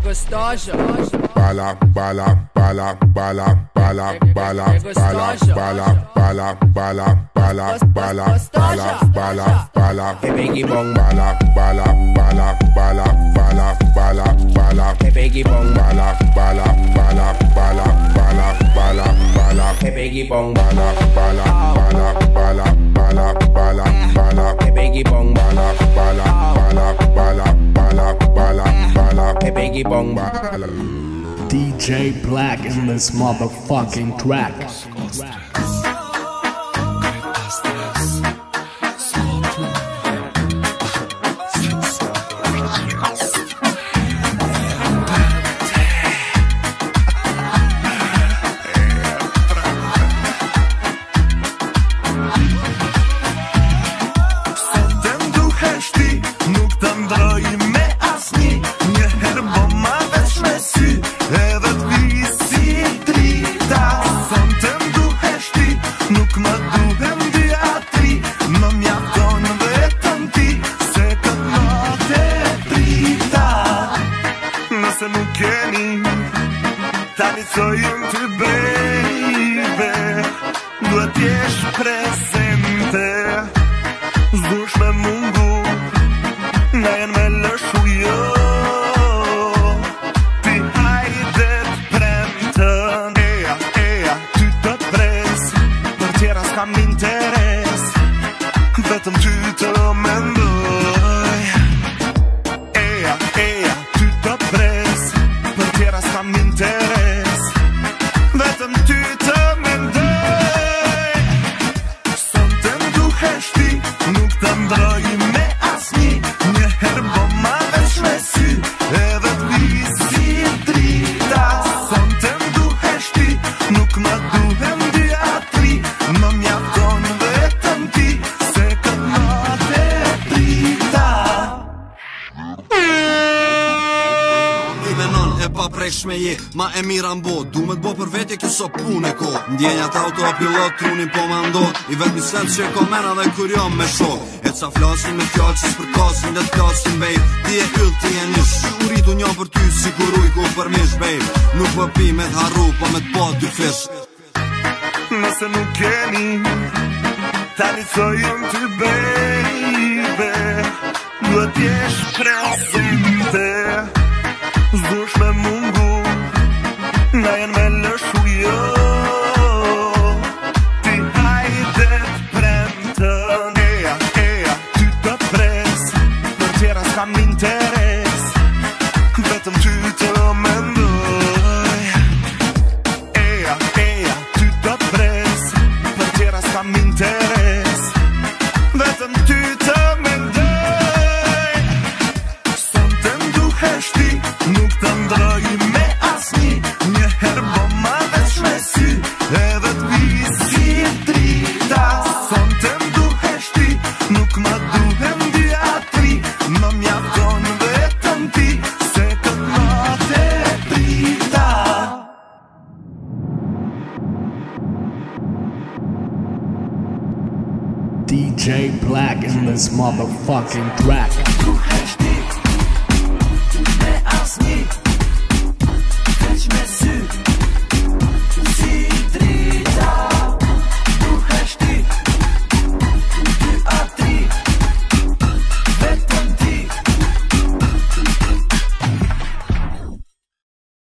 Bala, bala, bala, bala, bala, bala, bala, bala, bala, bala, bala, bala, bala, bala, bala, Biggie bong, bala, bala, bala, bala, bala, bala, bala, Biggie bong, bala, bala, bala, bala, bala, bala, bala, Biggie bong, bala, bala, bala, bala, bala, bala, bala, Biggie bong, bala, bala, bala, bala, bala, bala, bala, Biggie bong, bala. DJ Black in this motherfucking track. Se nuk keni tani cojën ty baby, duhet t'jesh presente, s'dush me mungu, na jen me lëshu jo, ti hajde t'premtën, eja, ty të pres, për tjera s'kam interes, vetëm ty të mendoj, eja, ty të pres, për tjera s'kam interes, vetëm ty të mendoj. Sonte m'duhesh ti, nuk të ndroj me asni, njëherë bo ma veç me sy, edhe t'visi drita. Sonte m'duhesh ti, nuk më duhem dy a tri, më mjafton vetëm ti, se këtë natë e drita. E pa prekshme je, ma e mira mbo, du me t'bo për vetje kjo so pune ko. Ndjenjat autopilot, trunin po ma ndo, i vetë mislet që ko mena dhe kur jam me shok. E ca flasin me fjallë që s'përkasin dhe t'plasin bej, ti e yll, ti e nish, u rritu një për ty si kur ujku për mish bej. Nuk për pi me t'harru, po me t'pa dy fish. Nëse nuk keni, tani cojën ty baby, duhet t'jesh presente, s'dush me mungu, na jen me lëshu jo, ti hajde t'premtën, eja, ty të pres, për tjera s'kam interes, vetëm ty të mendoj, eja, ty të pres, për tjera s'kam interes, vetëm ty të mendoj. Sonte m'duhesh ti, nuk të ndroj me asni, njëherë bo ma veç me sy, edhe t'visi drita. Sonte m'duhesh ti, nuk më duhem dy a tri, më mjafton vetëm ti, se këtë natë e drita. DJ Black in this motherfucking track. Duhesh ti, me asni,